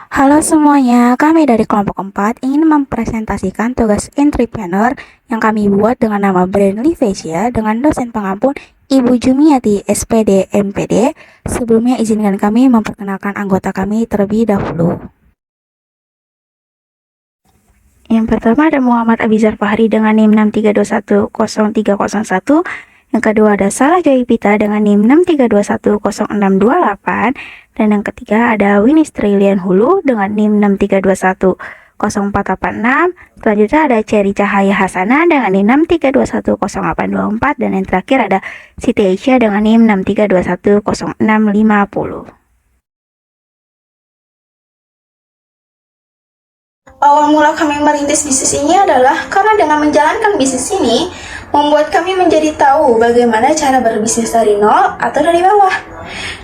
Halo semuanya, kami dari kelompok 4 ingin mempresentasikan tugas entrepreneur yang kami buat dengan nama Brand Livesia dengan dosen pengampun Ibu Jumiati SPD MPD. Sebelumnya izinkan kami memperkenalkan anggota kami terlebih dahulu. Yang pertama ada Muhammad Abizar Fahri dengan NIM 63210301. Yang kedua ada Sarah Joy Pita dengan NIM 63210628. Dan yang ketiga ada Winis Trilian Hulu dengan NIM 63210486. Selanjutnya ada Cherry Cahaya Hasana dengan NIM 63210824. Dan yang terakhir ada Siti Aisyah dengan NIM 63210650. Awal mula kami merintis bisnis ini adalah karena dengan menjalankan bisnis ini, membuat kami menjadi tahu bagaimana cara berbisnis dari nol atau dari bawah.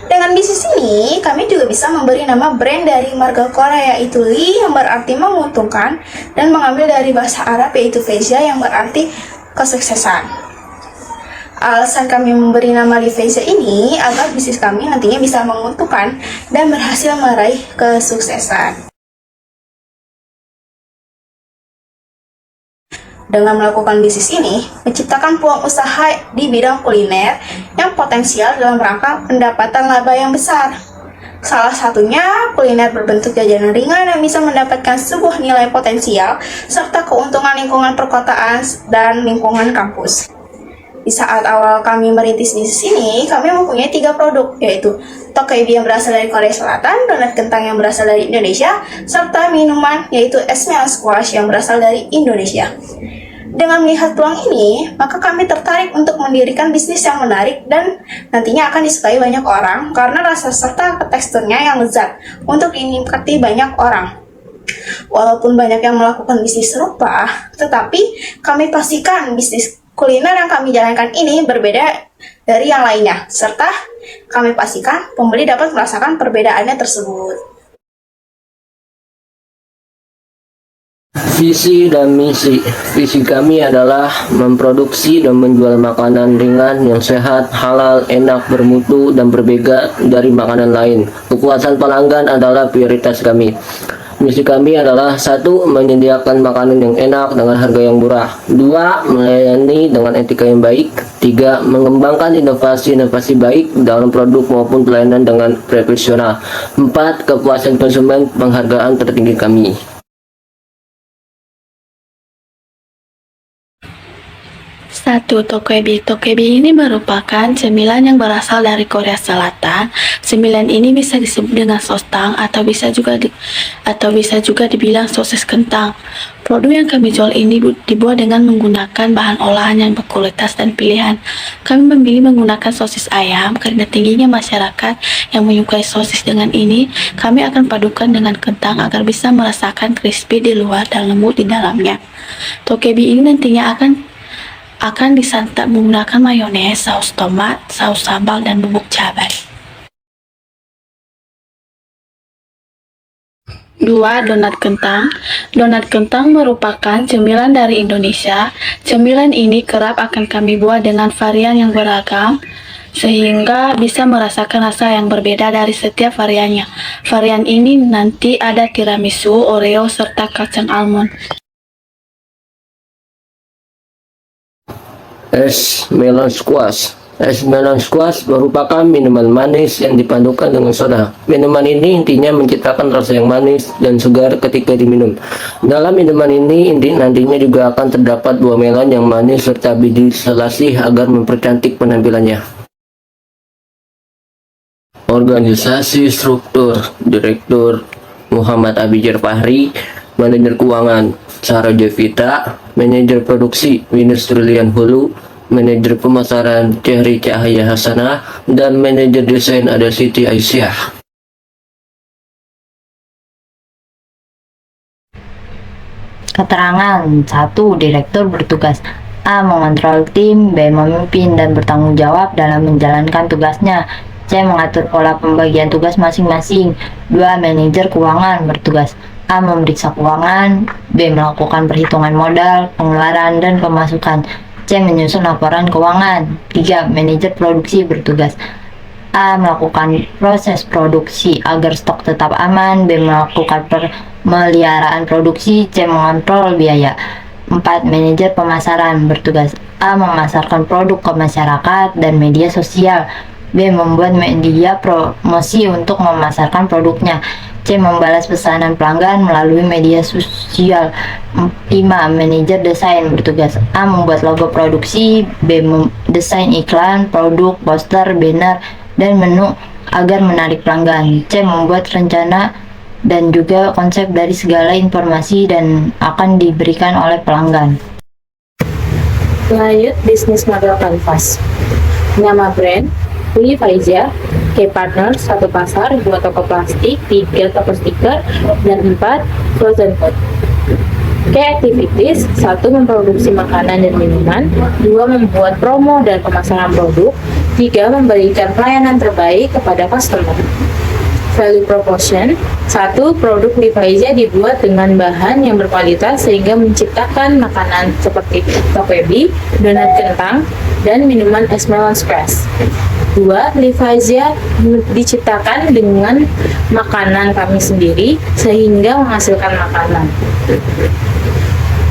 Dengan bisnis ini, kami juga bisa memberi nama brand dari marga Korea yaitu Lee yang berarti menguntungkan dan mengambil dari bahasa Arab yaitu Vezia yang berarti kesuksesan. Alasan kami memberi nama Livesia ini agar bisnis kami nantinya bisa menguntungkan dan berhasil meraih kesuksesan. Dengan melakukan bisnis ini, menciptakan peluang usaha di bidang kuliner yang potensial dalam rangka pendapatan laba yang besar. Salah satunya, kuliner berbentuk jajanan ringan yang bisa mendapatkan sebuah nilai potensial serta keuntungan lingkungan perkotaan dan lingkungan kampus. Di saat awal kami merintis bisnis ini, kami mempunyai 3 produk, yaitu tokebi yang berasal dari Korea Selatan, donat kentang yang berasal dari Indonesia, serta minuman yaitu es melon squash yang berasal dari Indonesia. Dengan melihat peluang ini, maka kami tertarik untuk mendirikan bisnis yang menarik dan nantinya akan disukai banyak orang karena rasa serta teksturnya yang lezat untuk dinikmati banyak orang. Walaupun banyak yang melakukan bisnis serupa, tetapi kami pastikan bisnis kuliner yang kami jalankan ini berbeda dari yang lainnya, serta kami pastikan pembeli dapat merasakan perbedaannya tersebut. Visi dan misi. Visi kami adalah memproduksi dan menjual makanan ringan yang sehat, halal, enak, bermutu, dan berbeda dari makanan lain. Kepuasan pelanggan adalah prioritas kami. Misi kami adalah 1. Menyediakan makanan yang enak dengan harga yang murah. 2. Melayani dengan etika yang baik. 3. Mengembangkan inovasi-inovasi baik dalam produk maupun pelayanan dengan profesional. 4. Kepuasan konsumen, penghargaan tertinggi kami. 1. Tokebi. Tokebi ini merupakan cemilan yang berasal dari Korea Selatan. Cemilan ini bisa disebut dengan sostang atau bisa juga dibilang sosis kentang. Produk yang kami jual ini dibuat dengan menggunakan bahan olahan yang berkualitas dan pilihan. Kami memilih menggunakan sosis ayam karena tingginya masyarakat yang menyukai sosis. Dengan ini, kami akan padukan dengan kentang agar bisa merasakan crispy di luar dan lembut di dalamnya. Tokebi ini nantinya akan disantap menggunakan mayones, saus tomat, saus sambal, dan bubuk cabai. 2. Donat kentang. Donat kentang merupakan cemilan dari Indonesia. Cemilan ini kerap akan kami buat dengan varian yang beragam, sehingga bisa merasakan rasa yang berbeda dari setiap variannya. Varian ini nanti ada tiramisu, oreo, serta kacang almond. Es melon squash. Es melon squash merupakan minuman manis yang dipadukan dengan soda. Minuman ini intinya menciptakan rasa yang manis dan segar ketika diminum. Dalam minuman ini nantinya juga akan terdapat buah melon yang manis serta biji selasih agar mempercantik penampilannya. Organisasi struktur. Direktur Muhammad Abizar Fahri, Manajer Keuangan Sarah Jevita, Manajer Produksi Winis Trilian Hulu, Manajer Pemasaran Cherry Cahaya Hasana, dan Manajer Desain ada Siti Aisyah. Keterangan 1. Direktur bertugas: A. Mengontrol tim. B. Memimpin dan bertanggung jawab dalam menjalankan tugasnya. C. Mengatur pola pembagian tugas masing-masing. 2. Manajer keuangan bertugas: A. Memeriksa keuangan. B. Melakukan perhitungan modal, pengeluaran, dan pemasukan. C. Menyusun laporan keuangan. 3. Manajer produksi bertugas: A. Melakukan proses produksi agar stok tetap aman. B. Melakukan pemeliharaan produksi. C. Mengontrol biaya. 4. Manajer pemasaran bertugas A. Memasarkan produk ke masyarakat dan media sosial. B. Membuat media promosi untuk memasarkan produknya. C. Membalas pesanan pelanggan melalui media sosial. 5. Manajer desain bertugas A. Membuat logo produksi. B. Mendesain iklan, produk, poster, banner, dan menu agar menarik pelanggan. C. Membuat rencana dan juga konsep dari segala informasi dan akan diberikan oleh pelanggan. Lanjut bisnis model kanvas. Nama brand Levi's, Key Partner, 1 pasar, 2 toko plastik, 3 toko stiker, dan 4 frozen food. Key activities: 1. Memproduksi makanan dan minuman, 2. Membuat promo dan pemasaran produk, 3. Memberikan pelayanan terbaik kepada customer. Value proposition: 1. Produk Levi's dibuat dengan bahan yang berkualitas sehingga menciptakan makanan seperti tokebi, donat kentang, dan minuman es melon squash. 2. Levi's diciptakan dengan makanan kami sendiri sehingga menghasilkan makanan.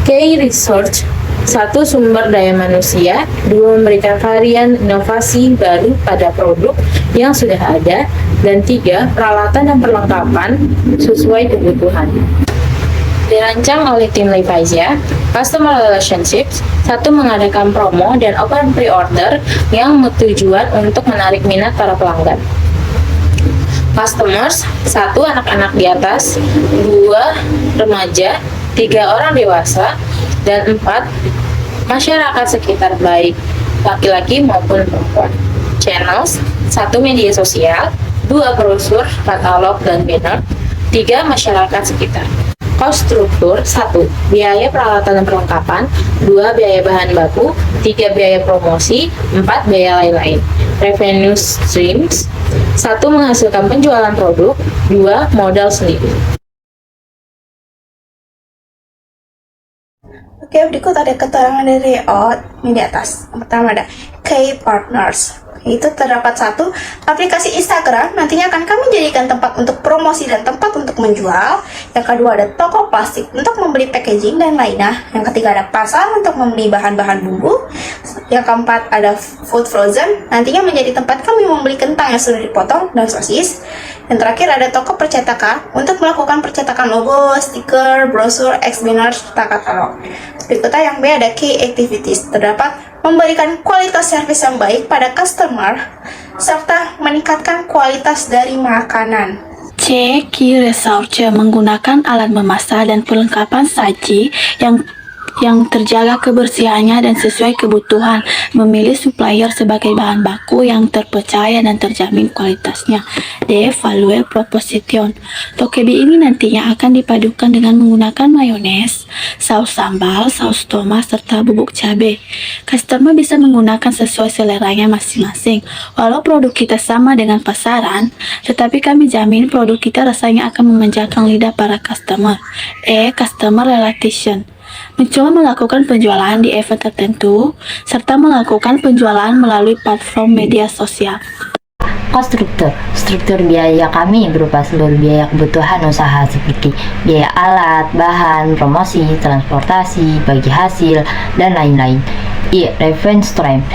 Key research: 1. Sumber daya manusia, 2. Memberikan varian inovasi baru pada produk yang sudah ada, dan 3. Peralatan dan perlengkapan sesuai kebutuhan. Dirancang oleh tim Levi's, Customer Relationships: 1. Mengadakan promo dan open pre-order yang bertujuan untuk menarik minat para pelanggan. Customers: 1. Anak-anak di atas, 2. Remaja, 3. Orang dewasa, dan 4. Masyarakat sekitar baik laki-laki maupun perempuan. Channels: 1. Media sosial, 2. Brosur, katalog, dan banner, 3. Masyarakat sekitar. Cost struktur: 1. Biaya peralatan dan perlengkapan, 2. Biaya bahan baku, 3. Biaya promosi, 4. Biaya lain-lain. Revenue streams: 1. Menghasilkan penjualan produk, 2. Modal sendiri. Oke, berikut ada keterangan dari layout di atas. Yang pertama ada Key Partners. Itu terdapat 1 aplikasi Instagram, nantinya akan kami jadikan tempat untuk promosi dan tempat untuk menjual. Yang kedua ada toko plastik untuk membeli packaging dan lainnya. Yang ketiga ada pasar untuk membeli bahan-bahan bumbu. Yang keempat ada food frozen, nantinya menjadi tempat kami membeli kentang yang sudah dipotong dan sosis. Yang terakhir ada toko percetakan untuk melakukan percetakan logo, stiker, brosur, banner, serta katalog. Berikutnya yang B ada Key Activities, terdapat memberikan kualitas servis yang baik pada customer, serta meningkatkan kualitas dari makanan. C. Key Research: menggunakan alat memasak dan perlengkapan saji yang terjaga kebersihannya dan sesuai kebutuhan, memilih supplier sebagai bahan baku yang terpercaya dan terjamin kualitasnya. D. Value proposition: tokebi ini nantinya akan dipadukan dengan menggunakan mayones, saus sambal, saus tomat, serta bubuk cabai. Customer bisa menggunakan sesuai seleranya masing-masing. Walau produk kita sama dengan pasaran, tetapi kami jamin produk kita rasanya akan memanjakan lidah para customer. E. Customer relation: mencoba melakukan penjualan di event tertentu, serta melakukan penjualan melalui platform media sosial. Cost struktur: struktur biaya kami berupa seluruh biaya kebutuhan usaha seperti biaya alat, bahan, promosi, transportasi, bagi hasil, dan lain-lain. I. Revenue stream: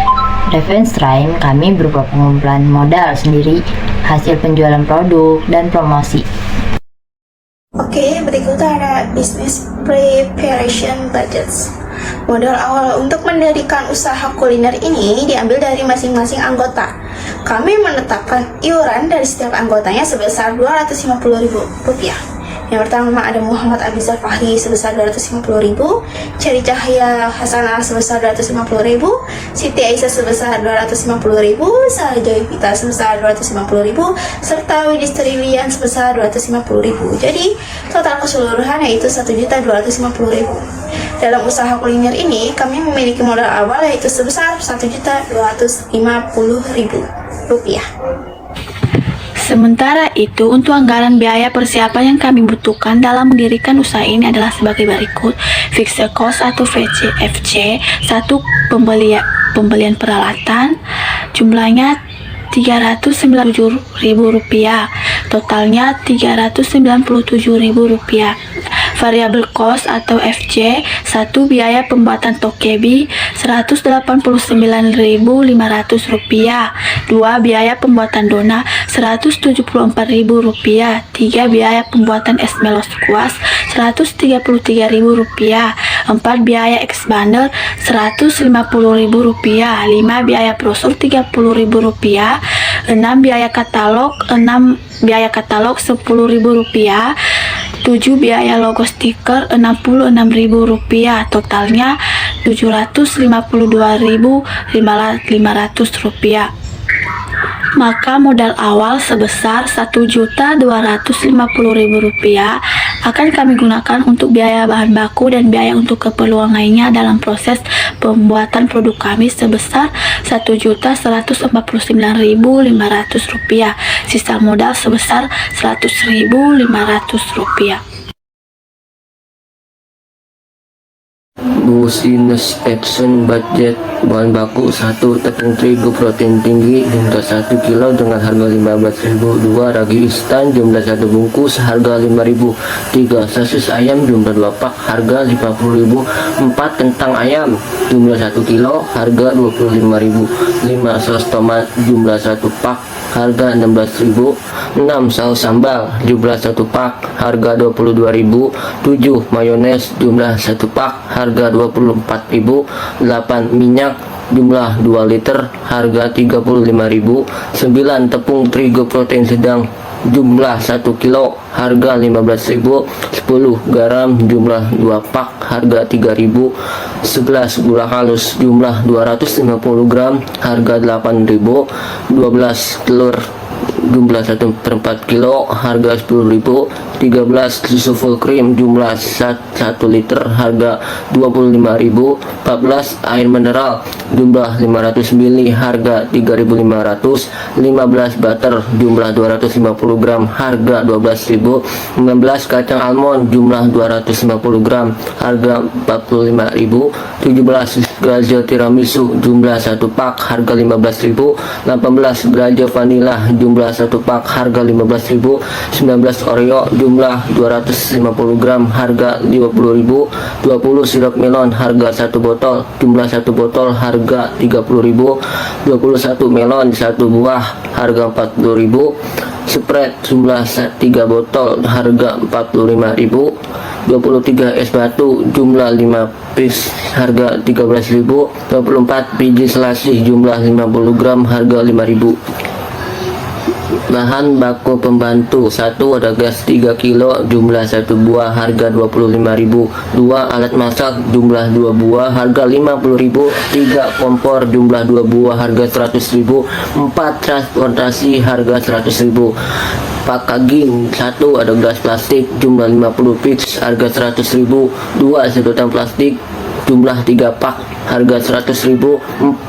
revenue stream kami berupa pengumpulan modal sendiri, hasil penjualan produk, dan promosi. Oke, berikutnya ada Business Preparation Budgets. Modal awal untuk mendirikan usaha kuliner ini diambil dari masing-masing anggota. Kami menetapkan iuran dari setiap anggotanya sebesar Rp250.000. Yang pertama ada Muhammad Abizar Fahri sebesar 250.000, Ceri Cahaya Hasanah sebesar 250.000, Siti Aisyah sebesar 250.000, Sarah Joy Vita sebesar 250.000, serta Widis Trilian sebesar 250.000. Jadi total keseluruhan yaitu 1.250.000. Dalam usaha kuliner ini kami memiliki modal awal yaitu sebesar Rp1.250.000. Sementara itu, untuk anggaran biaya persiapan yang kami butuhkan dalam mendirikan usaha ini adalah sebagai berikut. Fixed cost atau VCFC: 1. Pembelian peralatan, jumlahnya Rp397.000. Totalnya Rp397.000. Variable cost atau FC, 1 biaya pembuatan tokebi Rp189.500, 2 biaya pembuatan dona Rp174.000, 3 biaya pembuatan es melo squash Rp133.000, 4 biaya expander Rp150.000, 5 biaya brosur Rp30.000, 6 biaya katalog Rp10.000, 7 biaya logo stiker Rp66.000, totalnya Rp752.500. Maka modal awal sebesar Rp1.250.000 akan kami gunakan untuk biaya bahan baku dan biaya untuk keperluan lainnya dalam proses pembuatan produk kami sebesar Rp1.149.500. Sisa modal sebesar Rp100.500. Business action budget bahan baku 1 tepung terigu protein tinggi jumlah 1 kilo dengan harga 15.000, 2 ragi instan jumlah 1 bungkus harga 5.000, 3 sosis ayam jumlah 2 pak harga 50.000, 4 kentang ayam jumlah 1 kilo harga 25.000, 5 saus tomat jumlah 1 pak harga 16.000, 6 saus sambal jumlah 1 pak harga 22.000, 7 mayones jumlah 1 pak harga 24.000, 8 minyak jumlah 2 liter harga 35.000, 9 tepung terigu protein sedang jumlah 1 kilo harga 15.000, 10 garam jumlah 2 pak harga 3.000, 11 gula halus jumlah 250 gram harga 8.000, 12 telur jumlah 1/4 kilo harga 10.000, 13 susu full cream jumlah 1 liter harga 25.000, 14 air mineral jumlah 500 ml harga 3.500, 15 butter jumlah 250 gram harga 12.000, 16 kacang almond jumlah 250 gram harga 45.000, 17 gelato tiramisu jumlah 1 pak harga 15.000, 18 gelato vanilla jumlah 1 pak harga 15.000, 19 Oreo jumlah 250 gram harga 50.000, 20 sirup melon harga 1 botol jumlah 1 botol harga 30.000, 21 melon 1 buah harga 40.000, Sprite jumlah 3 botol harga 45.000, 23 es batu jumlah 5 piece harga 13.000, 24 biji selasih jumlah 50 gram harga 5.000. Bahan baku pembantu 1 ada gas 3 kilo jumlah 1 buah harga 25.000, 2 alat masak jumlah 2 buah harga 50.000, 3 kompor jumlah 2 buah harga 100.000, 4 transportasi harga 100.000. Packaging 1 ada gelas plastik jumlah 50 piece harga 100.000, 2 sedotan plastik jumlah 3 pak harga 100.000,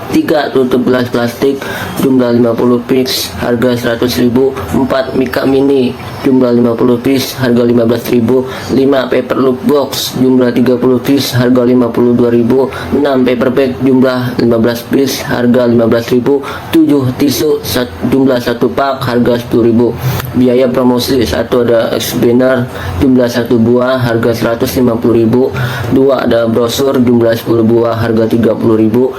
3 tutup gelas plastik jumlah 50 piece harga 100.000, 4 mika mini jumlah 50 piece harga 15.000, 5 paper loop box jumlah 30 piece harga 52.000, 6 paper bag jumlah 15 piece harga 15.000, 7 tisu jumlah 1 pak harga 10.000. Biaya promosi 1 ada expander jumlah 1 buah harga 150.000, 2 ada brosur jumlah 10 buah harga 30.000,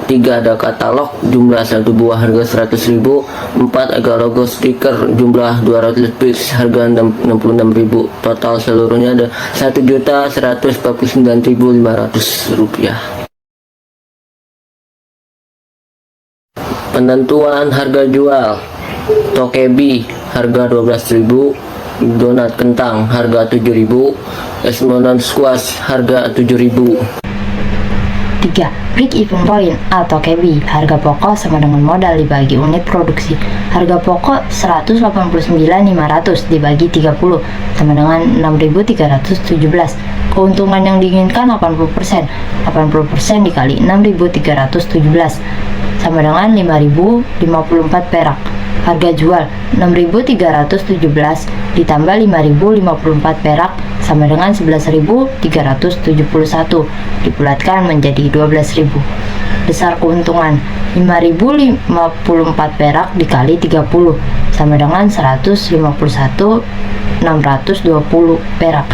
3 ada katalog jumlah 1 buah harga 100.000, 4 ada logo stiker jumlah 200 piece harga 66.000. Total seluruhnya ada Rp1.149.500. Penentuan harga jual tokebi harga 12.000, donat kentang harga 7.000, es melon squash harga 7.000. 3. Break even point atau KEBI. Harga pokok sama dengan modal dibagi unit produksi. Harga pokok 189.500 dibagi 30 sama dengan 6.317. Keuntungan yang diinginkan 80%. 80% dikali 6.317 sama dengan 5.054 perak. Harga jual 6.317 ditambah 5.054 perak sama dengan 11.371 dibulatkan menjadi 12.000. Besar keuntungan 5.054 perak dikali 30 sama dengan 151.620 perak.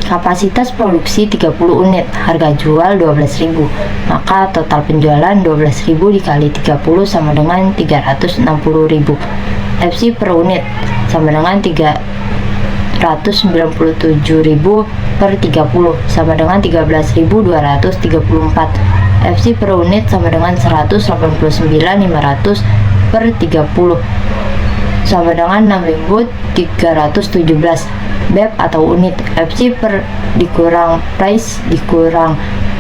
Kapasitas produksi 30 unit, harga jual 12.000. Maka total penjualan 12.000 dikali 30 sama dengan 360.000. FC per unit sama dengan 397.000 per 30 sama dengan 13.234. FC per unit sama dengan 189.500 per 30 sama dengan 6.317. BEP atau unit, FC per dikurang price dikurang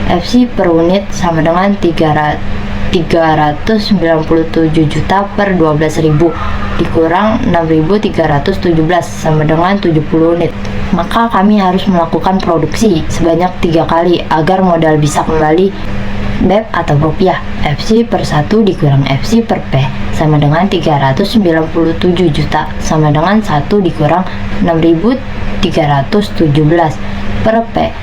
FC per unit sama dengan 397 juta per 12.000 dikurang 6.317 sama dengan 70 unit. Maka kami harus melakukan produksi sebanyak 3 kali agar modal bisa kembali. BEP atau rupiah, FC per 1 dikurang FC per P sama dengan 397 juta sama dengan 1 dikurang 6.317 per P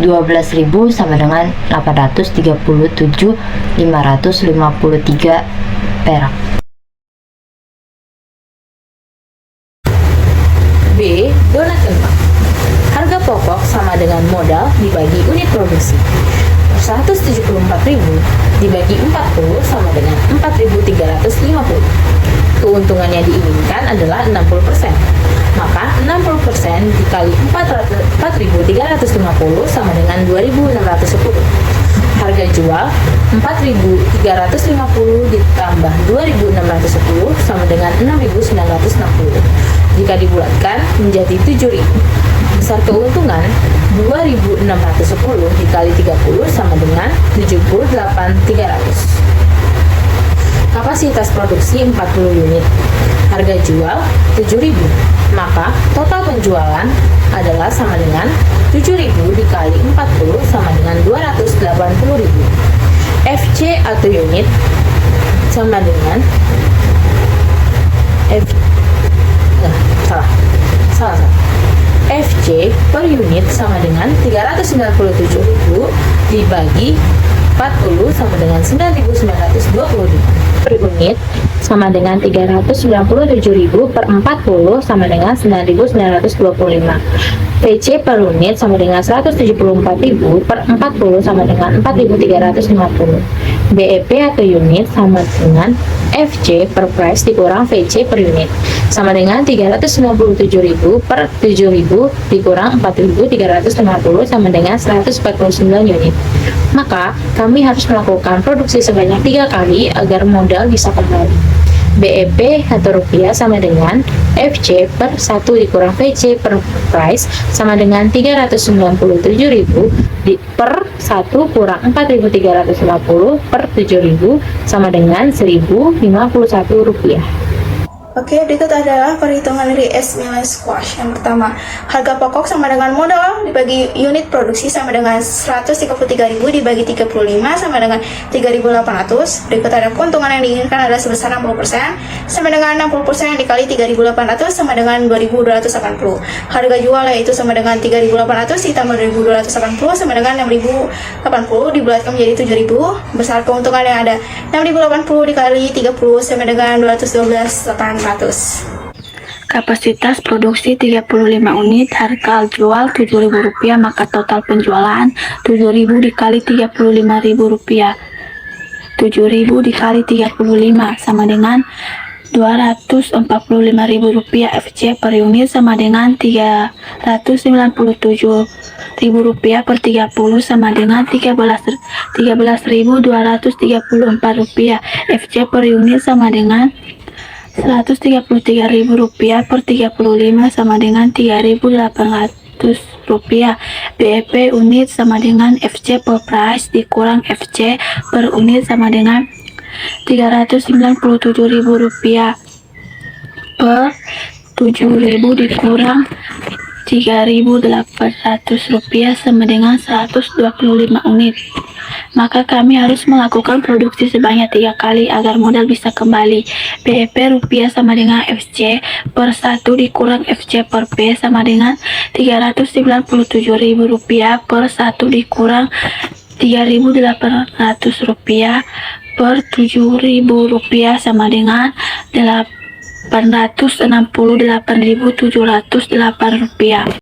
12.000 sama dengan 837.553 perak. B. Donat kentang. Harga pokok sama dengan modal dibagi unit produksi. 174.000 dibagi 40 sama dengan 4.350. Keuntungannya diinginkan adalah 60%. Maka 60% dikali 4.350 sama dengan 2.610. Harga jual 4.350 ditambah 2.610 sama dengan 6.960. Jika dibulatkan menjadi 7.000. Besar keuntungan 2.610 dikali 30 sama dengan 78.300. Kapasitas produksi 40 unit. Harga jual 7.000. Maka total penjualan adalah sama dengan 7.000 dikali 40 sama dengan 280.000. FC atau unit sama dengan FC per unit sama dengan 397.000 dibagi 40 sama dengan 9.920. Per unit sama dengan 397.000 per 40 sama dengan 9.925. PC per unit sama dengan 174.000 per 40 sama dengan 4.350. BEP atau unit sama dengan FC per price dikurang VC per unit sama dengan 397.000 per 7.000 dikurang 4.350 sama dengan 149 unit. Maka kami harus melakukan produksi sebanyak 3 kali agar modal bisa kembali. BEP atau rupiah sama dengan FC per 1 dikurang VC per price sama dengan 397.000 per 1 kurang 4.350 per 7.000 sama dengan 1.051 rupiah. Oke, berikut adalah perhitungan dari S nilai squash. Yang pertama, harga pokok sama dengan modal dibagi unit produksi sama dengan 133.000 dibagi 35 sama dengan 3.800. Berikut ada keuntungan yang diinginkan adalah sebesar 60% sama dengan 60% dikali 3.800 sama dengan 2.280. Harga jual yaitu sama dengan 3.800 ditambah 2.280 sama dengan 6.080 dibulatkan menjadi 7.000. Besar keuntungan yang ada 6.080 dikali 30 sama dengan 212.800. Kapasitas produksi 35 unit, harga jual Rp7.000, maka total penjualan 7.000 dikali Rp35.000. 7.000 dikali 35 sama dengan Rp245.000. FC per unit sama dengan Rp397.000 per 30 sama dengan Rp13.234. FC per unit sama dengan Rp133.000 per 35 sama dengan Rp3.800. BEP unit sama dengan FC per price dikurang FC per unit sama dengan Rp397.000 per 7.000 dikurang Rp3.800 sama dengan 125 unit. Maka kami harus melakukan produksi sebanyak 3 kali agar modal bisa kembali. BEP rupiah sama dengan FC per 1 dikurang FC per P sama dengan Rp397.000 per 1 dikurang Rp3.800 per Rp7.000 sama dengan Rp868.708.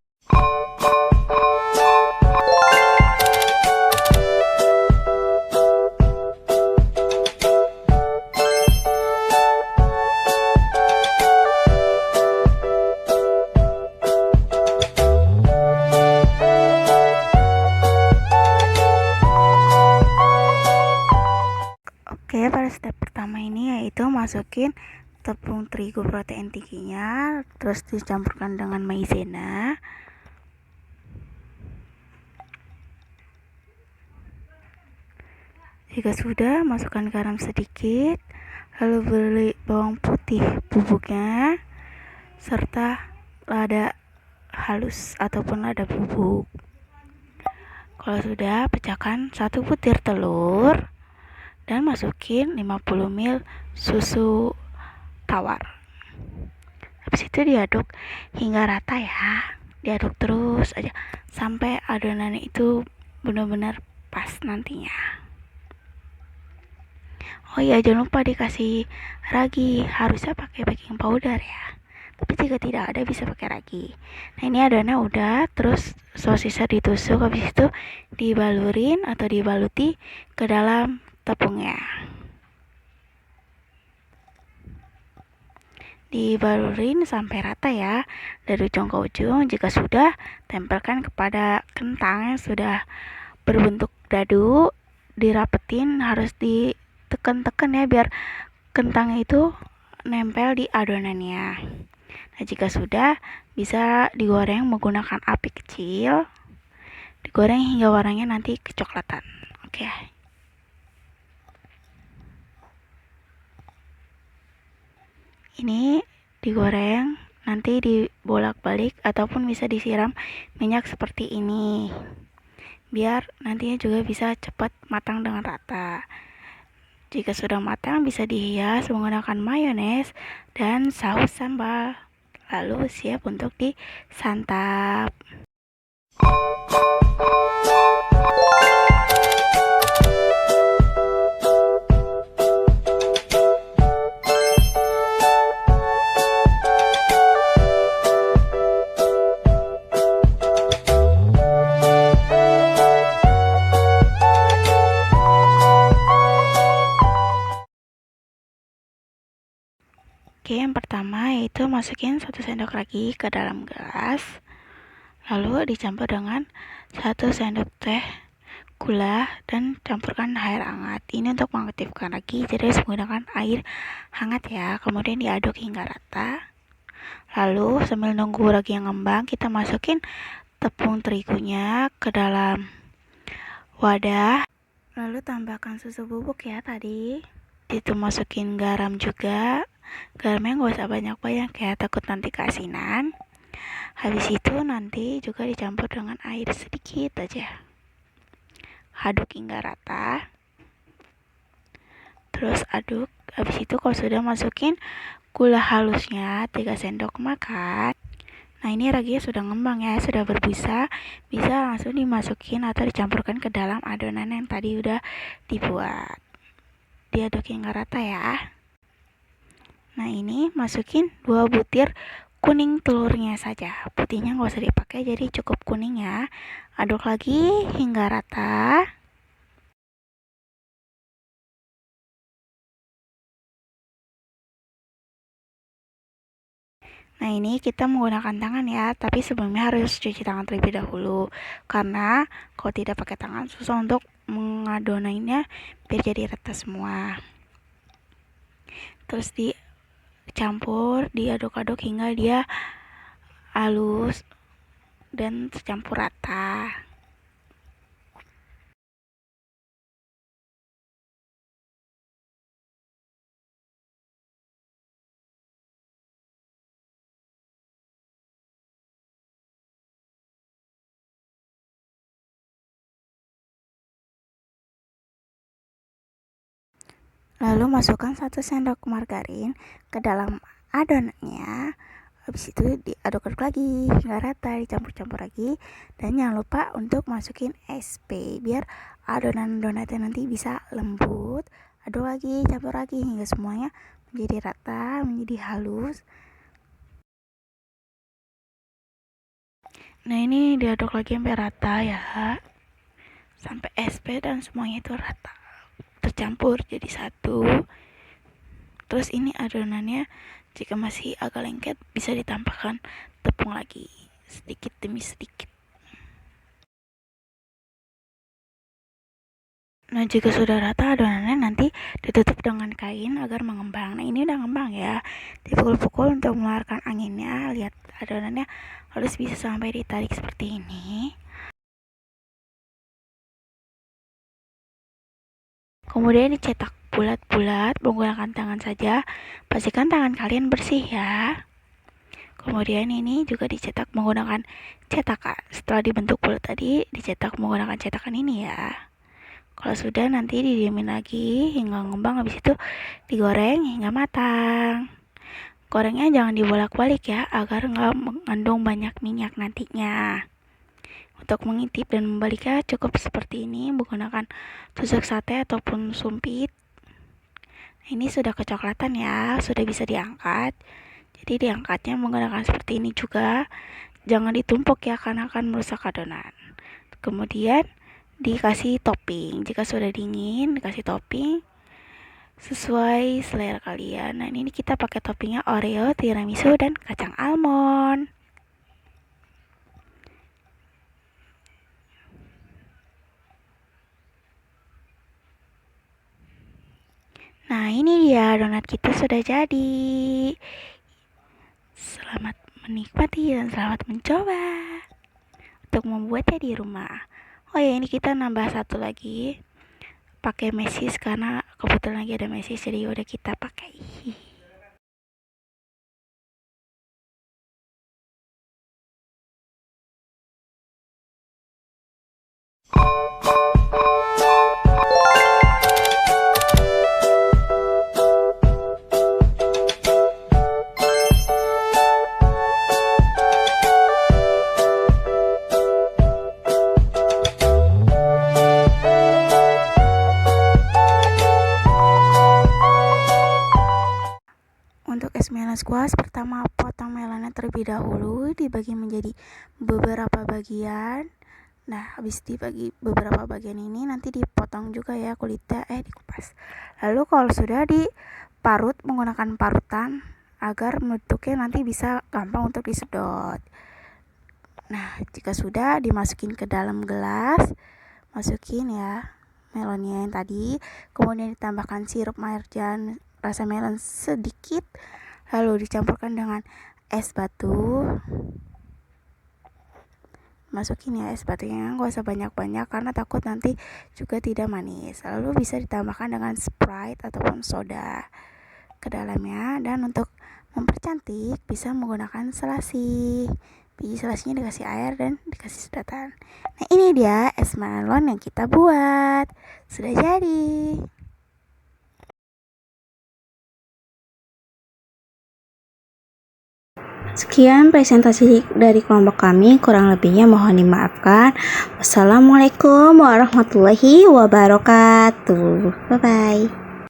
Oke, pada step pertama ini yaitu masukin tepung terigu protein tingginya, terus dicampurkan dengan maizena. Jika sudah, masukkan garam sedikit, lalu beri bawang putih bubuknya, serta lada halus ataupun lada bubuk. Kalau sudah, pecahkan 1 butir telur dan masukin 50 ml susu tawar. Habis itu diaduk hingga rata ya. Diaduk terus aja sampai adonannya itu benar-benar pas nantinya. Oh iya, jangan lupa dikasih ragi, harusnya pakai baking powder ya. Tapi jika tidak ada bisa pakai ragi. Nah, ini adonannya udah, terus sosisnya ditusuk, habis itu dibalurin atau dibaluti ke dalam tepungnya. Dibalurin sampai rata ya, dari ujung ke ujung. Jika sudah, tempelkan kepada kentang yang sudah berbentuk dadu, dirapetin, harus ditekan-tekan ya biar kentang itu nempel di adonannya. Nah, jika sudah, bisa digoreng menggunakan api kecil. Digoreng hingga warnanya nanti kecoklatan. Oke. Ini digoreng, nanti dibolak-balik ataupun bisa disiram minyak seperti ini. Biar nantinya juga bisa cepat matang dengan rata. Jika sudah matang, bisa dihias menggunakan mayones dan saus sambal. Lalu siap untuk disantap. Oke, yang pertama yaitu masukin 1 sendok lagi ke dalam gelas, lalu dicampur dengan 1 sendok teh gula dan campurkan air hangat. Ini untuk mengaktifkan ragi, jadi harus menggunakan air hangat ya. Kemudian diaduk hingga rata. Lalu sambil nunggu ragi yang ngembang, kita masukin tepung terigunya ke dalam wadah. Lalu tambahkan susu bubuk ya tadi. Itu masukin garam juga. Garamnya nggak usah banyak-banyak ya, takut nanti keasinan. Habis itu nanti juga dicampur dengan air sedikit aja. Aduk hingga rata. Terus aduk. Habis itu kalau sudah masukin gula halusnya 3 sendok makan. Nah, ini raginya sudah ngembang ya, sudah berbusa. Bisa langsung dimasukin atau dicampurkan ke dalam adonan yang tadi udah dibuat. Diaduk hingga rata ya. Nah, ini masukin 2 butir kuning telurnya saja. Putihnya nggak usah dipakai, jadi cukup kuning ya. Aduk lagi hingga rata. Nah, ini kita menggunakan tangan ya, tapi sebelumnya harus cuci tangan terlebih dahulu. Karena kalau tidak pakai tangan susah untuk mengadonannya biar jadi rata semua. Terus dicampur, diaduk-aduk hingga dia halus dan tercampur rata. Lalu masukkan 1 sendok margarin ke dalam adonannya. Habis itu diaduk-aduk lagi hingga rata, dicampur-campur lagi. Dan jangan lupa untuk masukin SP biar adonan donatnya nanti bisa lembut. Aduk lagi, campur lagi hingga semuanya menjadi rata, menjadi halus. Nah, ini diaduk lagi sampai rata ya, sampai SP dan semuanya itu rata, tercampur jadi satu. Terus ini adonannya jika masih agak lengket bisa ditambahkan tepung lagi sedikit demi sedikit. Nah, jika sudah rata adonannya nanti ditutup dengan kain agar mengembang. Nah, ini udah ngembang ya. Dipukul-pukul untuk mengeluarkan anginnya. Lihat adonannya harus bisa sampai ditarik seperti ini. Kemudian dicetak bulat-bulat menggunakan tangan saja. Pastikan tangan kalian bersih ya. Kemudian ini juga dicetak menggunakan cetakan. Setelah dibentuk bulat tadi, dicetak menggunakan cetakan ini ya. Kalau sudah nanti didiamin lagi hingga ngembang, habis itu digoreng hingga matang. Gorengnya jangan dibolak-balik ya, agar nggak mengandung banyak minyak nantinya. Untuk mengintip dan membaliknya cukup seperti ini menggunakan tusuk sate ataupun sumpit. Ini sudah kecoklatan ya, sudah bisa diangkat. Jadi diangkatnya menggunakan seperti ini juga. Jangan ditumpuk ya karena akan merusak adonan. Kemudian dikasih topping. Jika sudah dingin dikasih topping sesuai selera kalian. Nah, ini kita pakai toppingnya Oreo, tiramisu, dan kacang almond. Nah, ini dia donat kita sudah jadi. Selamat menikmati dan selamat mencoba untuk membuatnya di rumah. Oh ya, ini kita nambah satu lagi pakai mesis karena kebetulan lagi ada mesis, jadi udah kita pakai. Untuk es melon squash, pertama potong melonnya terlebih dahulu, dibagi menjadi beberapa bagian. Nah, habis dibagi beberapa bagian ini nanti dipotong juga ya kulitnya, dikupas. Lalu kalau sudah diparut menggunakan parutan agar bentuknya nanti bisa gampang untuk disedot. Nah, jika sudah dimasukin ke dalam gelas, masukin ya melonnya yang tadi, kemudian ditambahkan sirup marjan rasa melon sedikit, lalu dicampurkan dengan es batu. Masukin ya es batunya, nggak usah banyak-banyak karena takut nanti juga tidak manis. Lalu bisa ditambahkan dengan Sprite ataupun soda ke dalamnya. Dan untuk mempercantik bisa menggunakan selasi. Biji selasinya dikasih air dan dikasih sedotan. Nah, ini dia es melon yang kita buat. Sudah jadi. Sekian presentasi dari kelompok kami, kurang lebihnya mohon dimaafkan. Wassalamualaikum warahmatullahi wabarakatuh. Bye-bye.